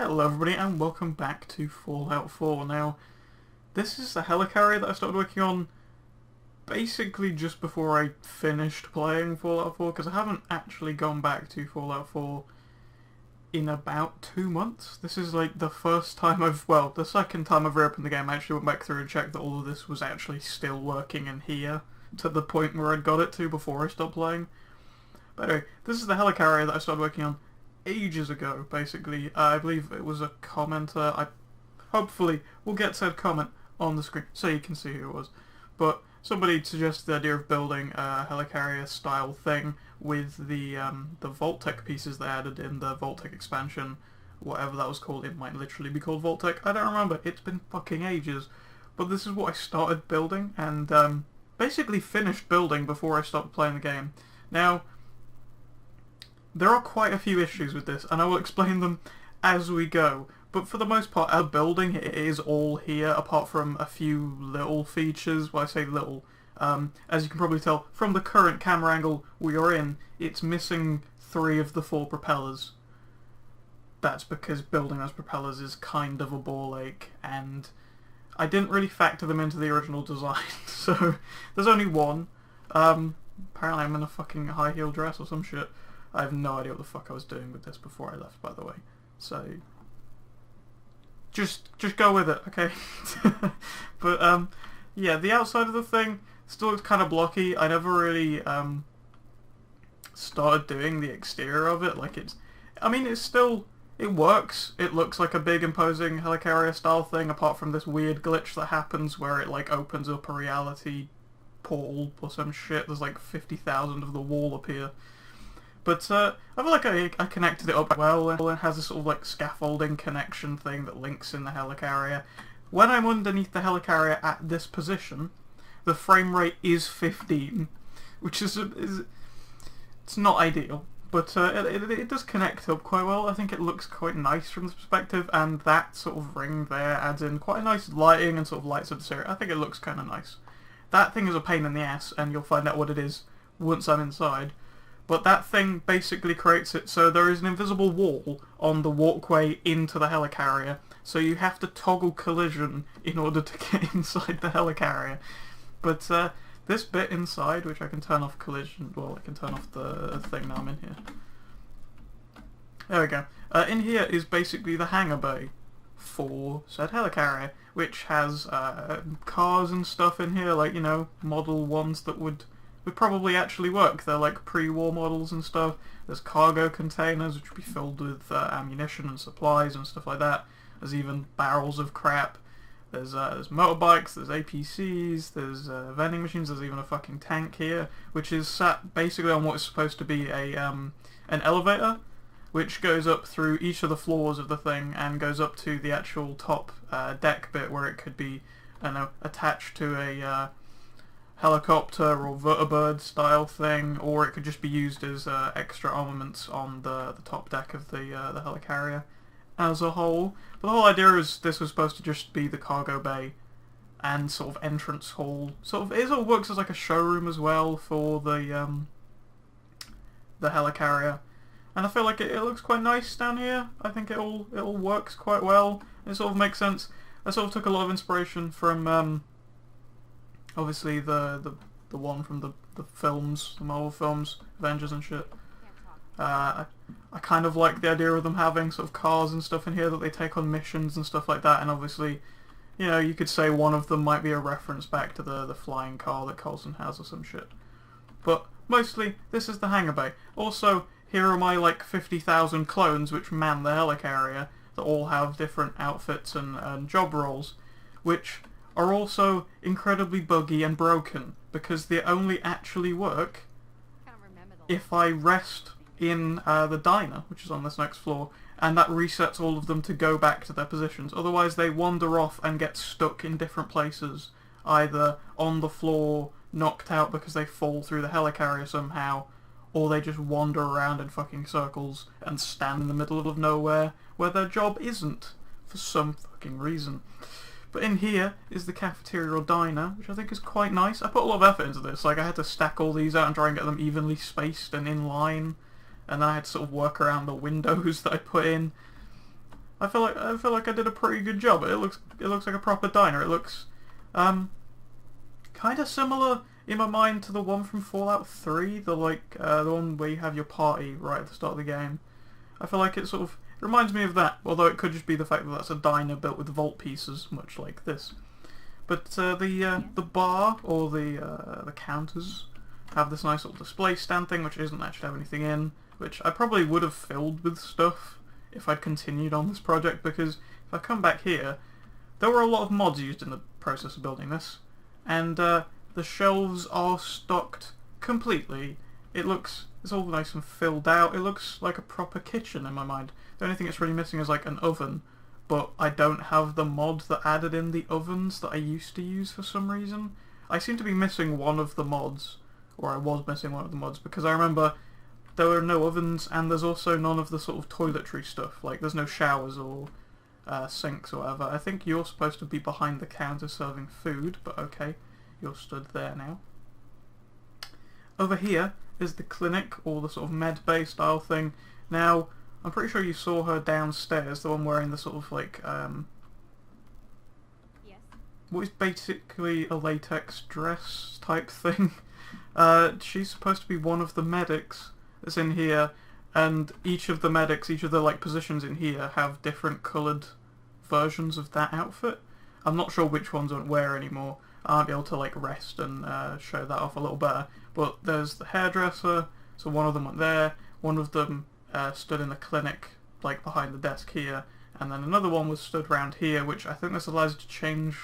Hello everybody and welcome back to Fallout 4. Now, this is the Helicarrier that I started working on basically just before I finished playing Fallout 4, because I haven't actually gone back to Fallout 4 in about 2 months. This is like the first time the second time I've reopened the game. I actually went back through and checked that all of this was actually still working in here to the point where I'd got it to before I stopped playing. But anyway, this is the Helicarrier that I started working on ages ago, basically. I believe it was a commenter. I hopefully will get said comment on the screen so you can see who it was. But somebody suggested the idea of building a Helicarrier style thing with the Vault-Tec pieces they added in the Vault-Tec expansion, whatever that was called. It might literally be called Vault-Tec. I don't remember. It's been fucking ages. But this is what I started building and basically finished building before I stopped playing the game. Now, there are quite a few issues with this, and I will explain them as we go. But for the most part, our building is all here, apart from a few little features. Well, I say little. As you can probably tell from the current camera angle we are in, it's missing 3 of the 4 propellers. That's because building those propellers is kind of a ball ache, and I didn't really factor them into the original design. So there's only one. Apparently I'm in a fucking high heel dress or some shit. I have no idea what the fuck I was doing with this before I left, by the way. So just go with it, okay? But yeah, the outside of the thing still looks kind of blocky. I never really started doing the exterior of it. Like it works. It looks like a big imposing Helicarrier style thing, apart from this weird glitch that happens where it like opens up a reality portal or some shit. There's like 50,000 of the wall appear. But I feel like I connected it up well, and it has this sort of like scaffolding connection thing that links in the Helicarrier. When I'm underneath the Helicarrier at this position, the frame rate is 15, which is it's not ideal, but it does connect up quite well. I think it looks quite nice from this perspective, and that sort of ring there adds in quite a nice lighting and sort of lights up this area. I think it looks kind of nice. That thing is a pain in the ass, and you'll find out what it is once I'm inside. But that thing basically creates it so there is an invisible wall on the walkway into the Helicarrier, so you have to toggle collision in order to get inside the Helicarrier. But this bit inside, which I can turn off collision, well, I can turn off the thing now I'm in here. There we go. In here is basically the hangar bay for said Helicarrier, which has cars and stuff in here, like, you know, model ones that would probably actually work. They're like pre-war models and stuff. There's cargo containers which would be filled with ammunition and supplies and stuff like that. There's even barrels of crap. There's motorbikes, there's APCs, there's vending machines, there's even a fucking tank here, which is sat basically on what is supposed to be an elevator, which goes up through each of the floors of the thing and goes up to the actual top deck bit where it could be, I don't know, attached to a helicopter or vertibird style thing, or it could just be used as extra armaments on the top deck of the Helicarrier as a whole. But the whole idea is this was supposed to just be the cargo bay and sort of entrance hall. It sort of works as like a showroom as well for the Helicarrier. And I feel like it looks quite nice down here. I think it all works quite well. It sort of makes sense. I sort of took a lot of inspiration from obviously the one from the films, the Marvel films, Avengers and shit. I kind of like the idea of them having sort of cars and stuff in here that they take on missions and stuff like that, and obviously, you know, you could say one of them might be a reference back to the flying car that Coulson has or some shit. But mostly, this is the hangar bay. Also, here are my like 50,000 clones which man the Helicarrier that all have different outfits and job roles, which are also incredibly buggy and broken, because they only actually work if I rest in the diner, which is on this next floor, and that resets all of them to go back to their positions. Otherwise they wander off and get stuck in different places, either on the floor, knocked out because they fall through the Helicarrier somehow, or they just wander around in fucking circles and stand in the middle of nowhere where their job isn't, for some fucking reason. But in here is the cafeteria or diner, which I think is quite nice. I put a lot of effort into this. Like, I had to stack all these out and try and get them evenly spaced and in line. And then I had to sort of work around the windows that I put in. I feel like I did a pretty good job. It looks like a proper diner. It looks kind of similar in my mind to the one from Fallout 3, the one where you have your party right at the start of the game. I feel like it sort of reminds me of that, although it could just be the fact that that's a diner built with vault pieces, much like this. But the bar or the counters have this nice little display stand thing, which doesn't actually have anything in, which I probably would have filled with stuff if I'd continued on this project, because if I come back here, there were a lot of mods used in the process of building this, and the shelves are stocked completely. It's all nice and filled out. It looks like a proper kitchen in my mind. The only thing it's really missing is like an oven, but I don't have the mod that added in the ovens that I used to use for some reason. I seem to be missing one of the mods, or I was missing one of the mods, because I remember there were no ovens, and there's also none of the sort of toiletry stuff. Like, there's no showers or sinks or whatever. I think you're supposed to be behind the counter serving food, but okay, you're stood there now. Over here is the clinic, or the sort of med bay style thing. Now, I'm pretty sure you saw her downstairs, the one wearing the sort of like, Yes. what is basically a latex dress type thing. She's supposed to be one of the medics that's in here, and each of the like positions in here have different coloured versions of that outfit. I'm not sure which ones I won't wear anymore. I won't be able to like rest and show that off a little better. But there's the hairdresser, so one of them went there, one of them stood in the clinic, like behind the desk here, and then another one was stood around here, which I think this allows you to change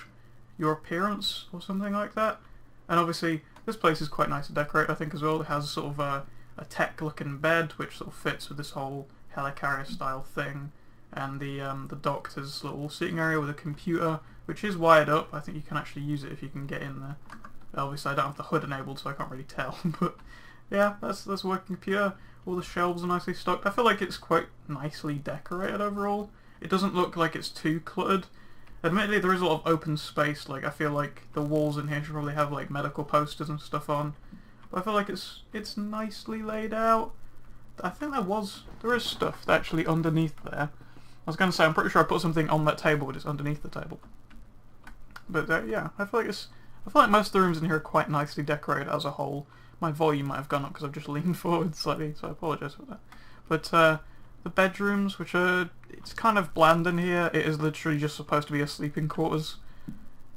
your appearance or something like that. And obviously this place is quite nice to decorate, I think, as well. It has sort of a tech-looking bed, which sort of fits with this whole Helicarrier style thing, and the doctor's little sitting area with a computer, which is wired up. I think you can actually use it if you can get in there. Obviously I don't have the HUD enabled, so I can't really tell, but yeah, that's a working computer. All the shelves are nicely stocked. I feel like it's quite nicely decorated overall. It doesn't look like it's too cluttered. Admittedly, there is a lot of open space. Like, I feel like the walls in here should probably have like medical posters and stuff on. But I feel like it's nicely laid out. I think there is stuff actually underneath there. I was going to say, I'm pretty sure I put something on that table, but it's underneath the table. But yeah, I feel like most of the rooms in here are quite nicely decorated as a whole. My volume might have gone up because I've just leaned forward slightly, so I apologise for that. But the bedrooms, which it's kind of bland in here. It is literally just supposed to be a sleeping quarters,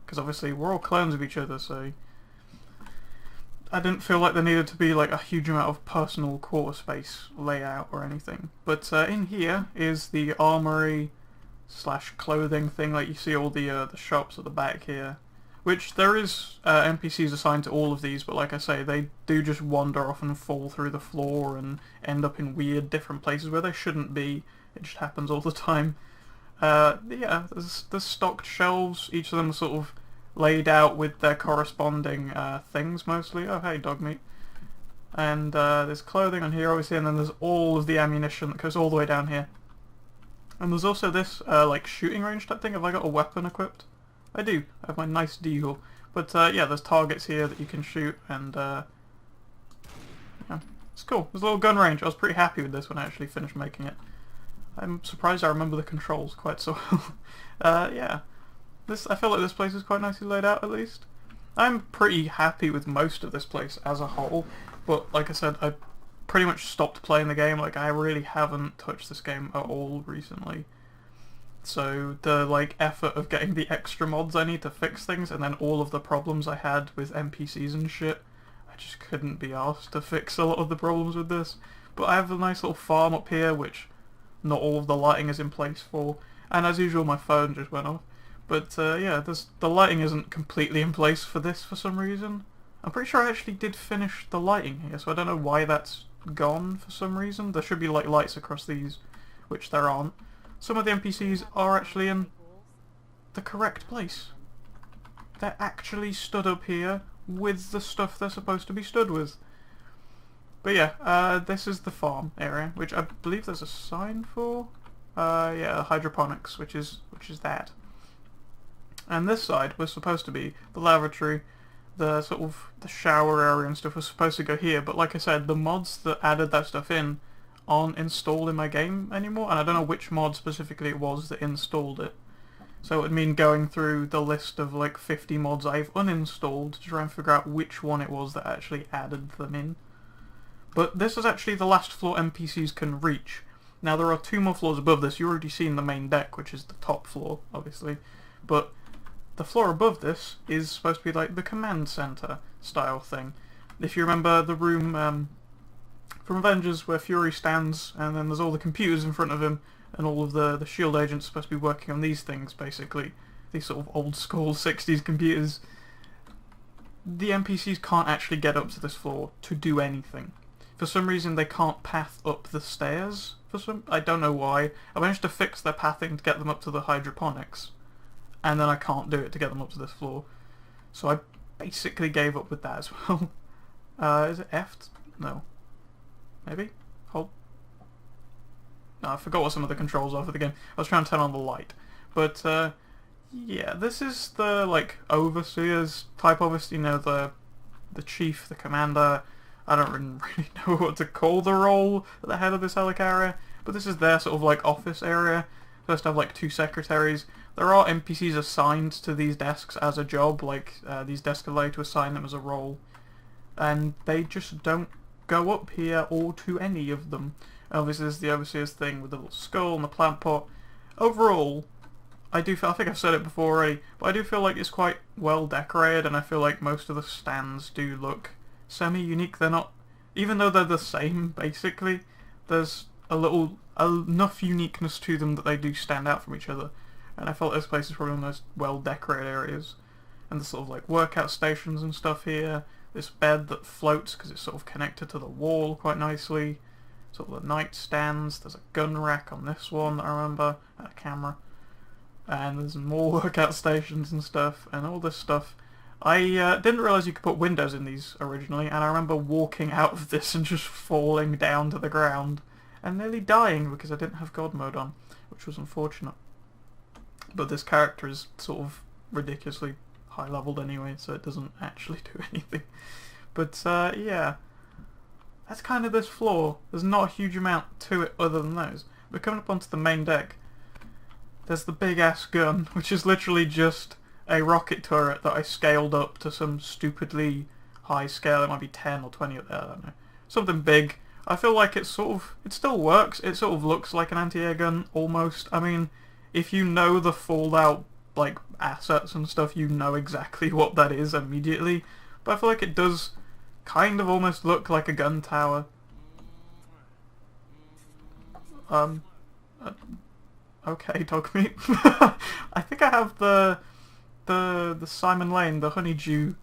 because obviously we're all clones of each other, so I didn't feel like there needed to be like a huge amount of personal quarter space layout or anything. But in here is the armory / clothing thing. Like, you see all the shops at the back here, which there is NPCs assigned to all of these, but like I say, they do just wander off and fall through the floor and end up in weird different places where they shouldn't be. It just happens all the time. Yeah, there's stocked shelves. Each of them are sort of laid out with their corresponding things mostly. Oh hey, dog meat. And there's clothing on here obviously, and then there's all of the ammunition that goes all the way down here. And there's also this like shooting range type thing. Have I got a weapon equipped? I do. I have my nice deagle. But yeah, there's targets here that you can shoot, and yeah, it's cool. There's a little gun range. I was pretty happy with this when I actually finished making it. I'm surprised I remember the controls quite so well. Yeah. I feel like this place is quite nicely laid out, at least. I'm pretty happy with most of this place as a whole, but like I said, I pretty much stopped playing the game. Like, I really haven't touched this game at all recently. So the like effort of getting the extra mods I need to fix things, and then all of the problems I had with NPCs and shit, I just couldn't be asked to fix a lot of the problems with this. But I have a nice little farm up here, which not all of the lighting is in place for, and as usual my phone just went off. But yeah, the lighting isn't completely in place for this for some reason. I'm pretty sure I actually did finish the lighting here, so I don't know why that's gone for some reason. There should be like lights across these, which there aren't. Some of the NPCs are actually in the correct place. They're actually stood up here with the stuff they're supposed to be stood with. But yeah, this is the farm area, which I believe there's a sign for. Yeah, hydroponics, which is that. And this side was supposed to be the lavatory. The sort of the shower area and stuff was supposed to go here, but like I said, the mods that added that stuff in aren't installed in my game anymore, and I don't know which mod specifically it was that installed it. So it would mean going through the list of like 50 mods I've uninstalled to try and figure out which one it was that actually added them in. But this is actually the last floor NPCs can reach. Now there are 2 more floors above this. You've already seen the main deck, which is the top floor, obviously. But the floor above this is supposed to be like the command center style thing. If you remember the room from Avengers where Fury stands and then there's all the computers in front of him and all of the S.H.I.E.L.D. agents supposed to be working on these things, basically. These sort of old school 60s computers. The NPCs can't actually get up to this floor to do anything. For some reason they can't path up the stairs. I don't know why. I managed to fix their pathing to get them up to the hydroponics, and then I can't do it to get them up to this floor. So I basically gave up with that as well. Is it F? No. Maybe? Hold. No, I forgot what some of the controls are for the game. I was trying to turn on the light. But, yeah, this is the, like, overseers type of, you know, the chief, the commander. I don't really know what to call the role at the head of this Helicarrier, but this is their sort of, like, office area. First have, like, 2 secretaries. There are NPCs assigned to these desks as a job, like, these desks allow you to assign them as a role. And they just don't go up here or to any of them. Obviously there's the overseer's thing with the little skull and the plant pot. Overall, I think I've said it before already, but I do feel like it's quite well decorated, and I feel like most of the stands do look semi-unique. They're not, even though they're the same basically, there's enough uniqueness to them that they do stand out from each other. And I felt this place is probably one of the most well decorated areas. And the sort of like workout stations and stuff here. This bed that floats because it's sort of connected to the wall quite nicely. Sort of the nightstands. There's a gun rack on this one that I remember, and a camera. And there's more workout stations and stuff, and all this stuff. I didn't realise you could put windows in these originally, and I remember walking out of this and just falling down to the ground and nearly dying because I didn't have God mode on, which was unfortunate. But this character is sort of ridiculously high leveled anyway, so it doesn't actually do anything. But yeah, that's kind of this floor. There's not a huge amount to it other than those. But coming up onto the main deck, there's the big ass gun, which is literally just a rocket turret that I scaled up to some stupidly high scale. It might be 10 or 20 up there, I don't know. Something big. I feel like it still works. It sort of looks like an anti-air gun, almost. I mean, if you know the Fallout, like, assets and stuff, you know exactly what that is immediately. But I feel like it does kind of almost look like a gun tower. Okay, dog meat. I think I have the Simon Lane, the honeydew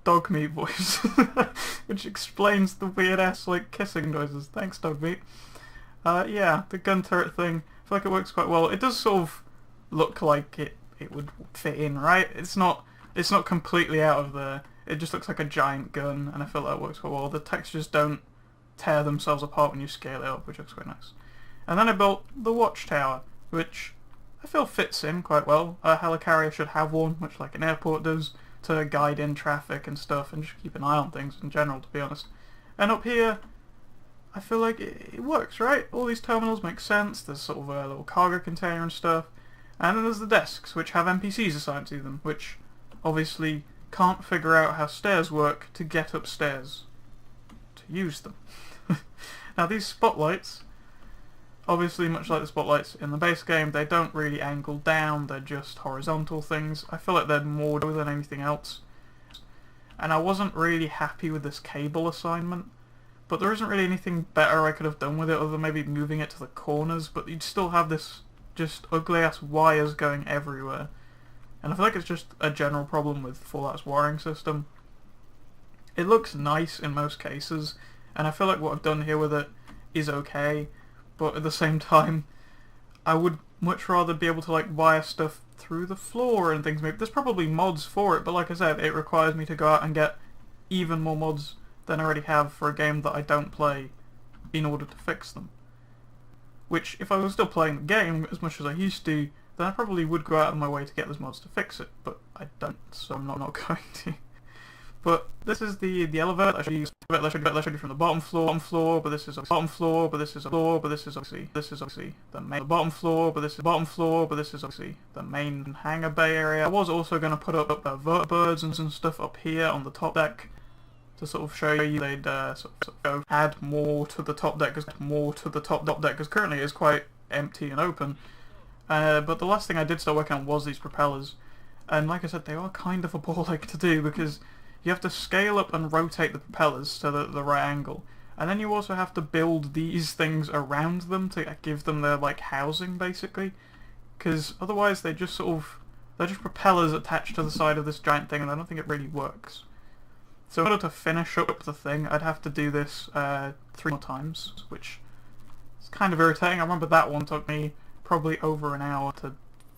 dog meat voice, which explains the weird ass like kissing noises. Thanks, dog meat. Yeah, the gun turret thing. I feel like it works quite well. It does sort of look like it would fit in, right? It's not completely out of there. It just looks like a giant gun, and I feel that works quite well. The textures don't tear themselves apart when you scale it up, which looks quite nice. And then I built the Watchtower, which I feel fits in quite well. A Helicarrier should have one, much like an airport does, to guide in traffic and stuff, and just keep an eye on things in general, to be honest. And up here, I feel like it works, right? All these terminals make sense. There's sort of a little cargo container and stuff. And then there's the desks, which have NPCs assigned to them, which obviously can't figure out how stairs work to get upstairs to use them. Now these spotlights, obviously much like the spotlights in the base game, they don't really angle down, they're just horizontal things. I feel like they're more than anything else. And I wasn't really happy with this cable assignment, but there isn't really anything better I could have done with it other than maybe moving it to the corners, but you'd still have this just ugly ass wires going everywhere. And I feel like it's just a general problem with Fallout's wiring system. It looks nice in most cases, and I feel like what I've done here with it is okay, but at the same time, I would much rather be able to like wire stuff through the floor and things. Maybe there's probably mods for it, but like I said, it requires me to go out and get even more mods than I already have for a game that I don't play in order to fix them. Which, if I was still playing the game as much as I used to, then I probably would go out of my way to get those mods to fix it, but I don't, so I'm not going to. But this is the elevator. I showed you from the bottom floor, but this is a bottom floor, but this is a floor, but this is obviously the main the bottom floor, but this is bottom floor, but this is obviously the main hangar bay area. I was also going to put up vertibirds and some stuff up here on the top deck to sort of show you they'd sort of add more to the top deck, because currently it's quite empty and open. But the last thing I did start working on was these propellers, and like I said, they are kind of a ball ache to do because you have to scale up and rotate the propellers to the right angle, and then you also have to build these things around them to give them their like housing basically, because otherwise they're just propellers attached to the side of this giant thing, and I don't think it really works. So in order to finish up the thing, I'd have to do this 3 more times, which is kind of irritating. I remember that one took me probably over an hour to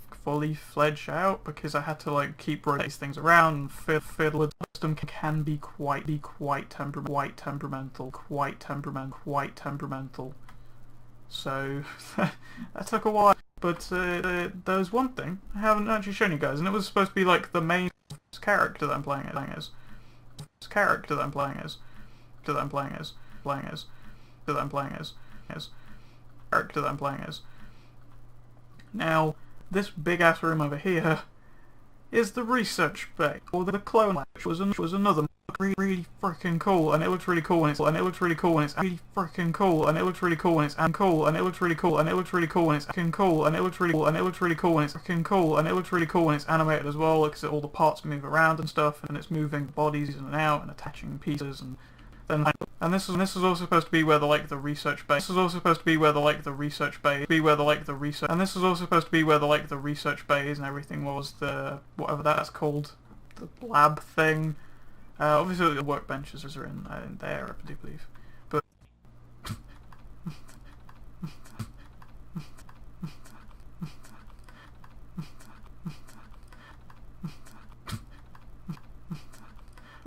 fully fledge out because I had to like keep rotating these things around and fiddle with the system. Can be quite temperamental. So that took a while. But there's one thing I haven't actually shown you guys, and it was supposed to be like the main character that I'm playing as. Now, this big ass room over here is the research bay, or the clone lab, which was another really freaking cool, and it looks really cool, and it's really freaking cool, and it looks really cool, and it's cool, and it looks really cool, and it looks really cool, and it's freaking cool, and it looks really cool, and it looks really cool, and it's freaking cool, and it looks really cool, and it's animated as well, because all the parts move around and stuff, and it's moving bodies in and out and attaching pieces, and then this is also supposed to be where the research bay. This is also supposed to be where the research bay. And this is also supposed to be where the research bays and everything was, the whatever that's called, the lab thing. Obviously the workbenches are in there, I do believe. But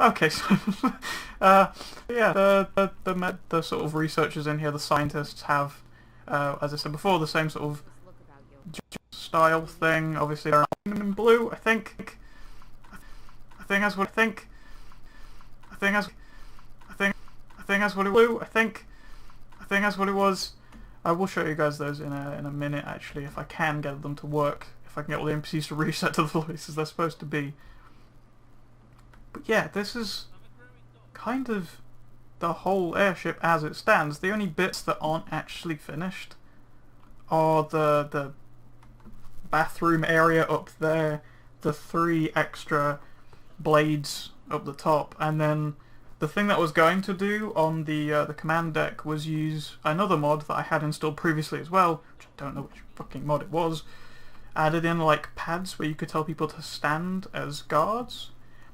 okay, so yeah, the sort of researchers in here, the scientists have, as I said before, the same sort of style thing. Obviously, they're in blue. I think that's what it was. I will show you guys those in a minute, actually, if I can get them to work. If I can get all the NPCs to reset to the places they're supposed to be. But yeah, this is kind of the whole airship as it stands. The only bits that aren't actually finished are the bathroom area up there, the 3 extra blades up the top, and then the thing that was going to do on the command deck was use another mod that I had installed previously as well, which I don't know which fucking mod it was, added in like pads where you could tell people to stand as guards.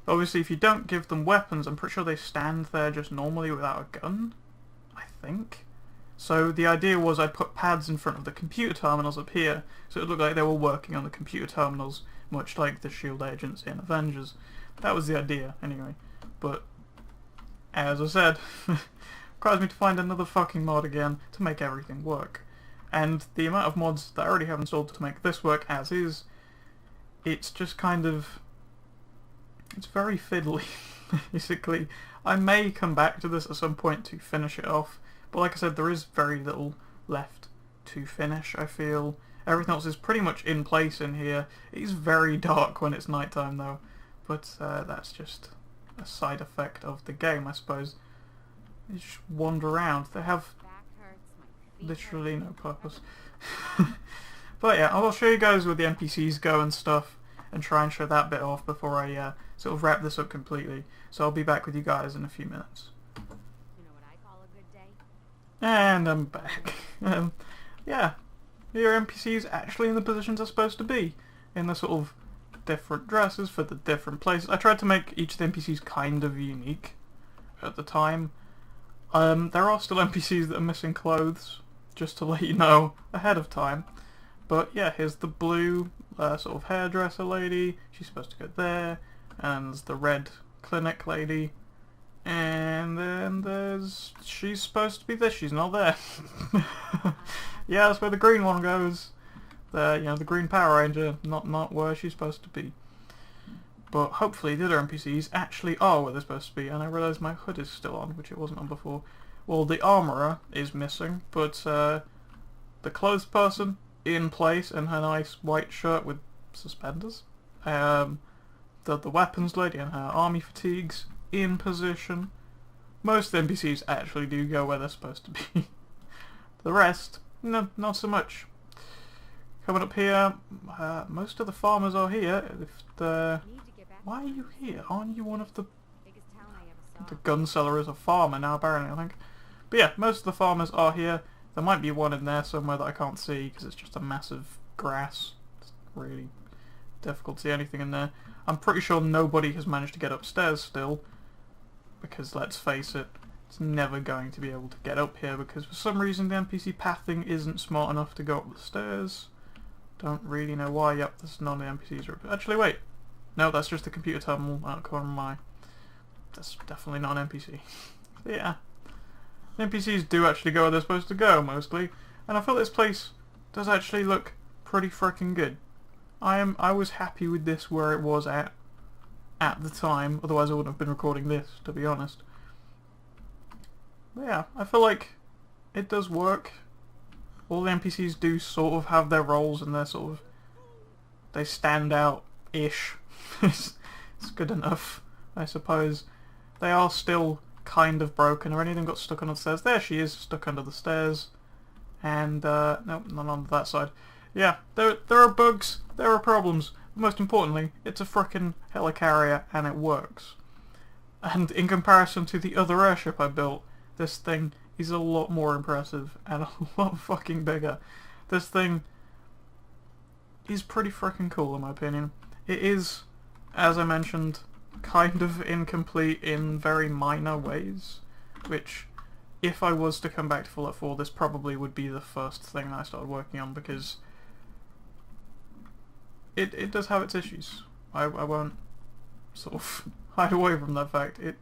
Obviously, if you don't give them weapons, I'm pretty sure they stand there just normally without a gun, I think. So the idea was I'd put pads in front of the computer terminals up here, so it looked like they were working on the computer terminals, much like the S.H.I.E.L.D. agents in Avengers. That was the idea, anyway. But, as I said, requires me to find another fucking mod again to make everything work. And the amount of mods that I already have installed to make this work as is, it's just kind of... it's very fiddly, basically. I may come back to this at some point to finish it off, but like I said, there is very little left to finish, I feel. Everything else is pretty much in place in here. It is very dark when it's nighttime though, but that's just a side effect of the game, I suppose. You just wander around. They have literally no purpose. But yeah, I'll show you guys where the NPCs go and stuff, and try and show that bit off before I sort of wrap this up completely. So I'll be back with you guys in a few minutes. You know what I call a good day? And I'm back. Yeah, your NPCs actually in the positions they're supposed to be, in the sort of different dresses for the different places. I tried to make each of the NPCs kind of unique at the time. There are still NPCs that are missing clothes, just to let you know ahead of time. But yeah, here's the blue sort of hairdresser lady. She's supposed to go there. And there's the red clinic lady. And then there's... she's supposed to be there. She's not there. Yeah, that's where the green one goes. The Green Power Ranger. Not where she's supposed to be. But hopefully the other NPCs actually are where they're supposed to be, and I realise my hood is still on, which it wasn't on before. Well, the armourer is missing, but the clothes person in place in her nice white shirt with suspenders. The weapons lady and her army fatigues in position. Most NPCs actually do go where they're supposed to be. The rest, no, not so much. Coming up here, most of the farmers are here. Why are you here? Aren't you one of the... Biggest town I ever saw. The gun seller is a farmer now, apparently, I think. But yeah, most of the farmers are here. There might be one in there somewhere that I can't see because it's just a massive grass. It's really difficult to see anything in there. I'm pretty sure nobody has managed to get upstairs still, because let's face it, it's never going to be able to get up here because for some reason the NPC pathing isn't smart enough to go up the stairs. Don't really know why. Yep, this is none of the NPCs are... Actually, wait. No, that's just the computer terminal out of the corner of my eye. That's definitely not an NPC. Yeah. The NPCs do actually go where they're supposed to go, mostly. And I feel this place does actually look pretty freaking good. I was happy with this where it was at the time, otherwise I wouldn't have been recording this, to be honest. But yeah, I feel like it does work. All the NPCs do sort of have their roles and they're sort of... They stand out-ish. It's good enough, I suppose. They are still kind of broken. Or any of them got stuck under the stairs. There she is, stuck under the stairs. And, nope, not on that side. Yeah, there are bugs, there are problems. But most importantly, it's a frickin' helicarrier and it works. And in comparison to the other airship I built, this thing is a lot more impressive and a lot fucking bigger. This thing is pretty frickin' cool in my opinion. It is, as I mentioned, kind of incomplete in very minor ways, which if I was to come back to Fallout 4, this probably would be the first thing I started working on because it does have its issues. I won't sort of hide away from that fact. It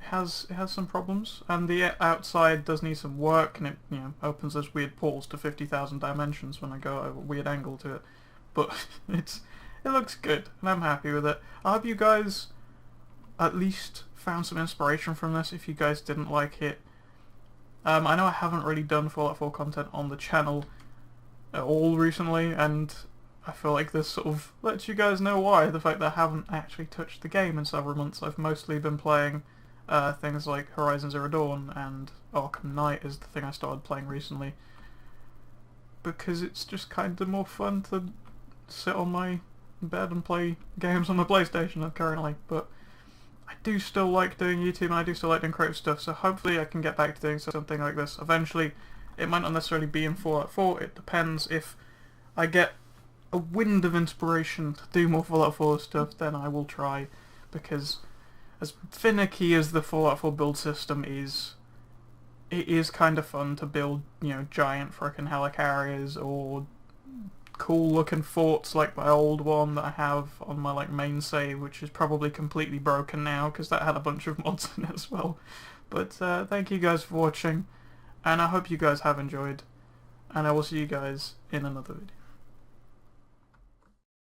has some problems, and the outside does need some work, and it opens those weird portals to 50,000 dimensions when I go at a weird angle to it. But it looks good, and I'm happy with it. I hope you guys at least found some inspiration from this if you guys didn't like it. I know I haven't really done Fallout 4 content on the channel at all recently, and I feel like this sort of lets you guys know why. The fact that I haven't actually touched the game in several months. I've mostly been playing things like Horizon Zero Dawn, and Arkham Knight is the thing I started playing recently. Because it's just kind of more fun to sit on my bed and play games on my PlayStation currently, but I do still like doing YouTube and I do still like doing creative stuff, so hopefully I can get back to doing something like this eventually. It might not necessarily be in Fallout 4, it depends. If I get a wind of inspiration to do more Fallout 4 stuff, then I will try, because as finicky as the Fallout 4 build system is, it is kind of fun to build, giant frickin' helicarriers or cool looking forts like my old one that I have on my main save, which is probably completely broken now because that had a bunch of mods in it as well. But thank you guys for watching, and I hope you guys have enjoyed, and I will see you guys in another video.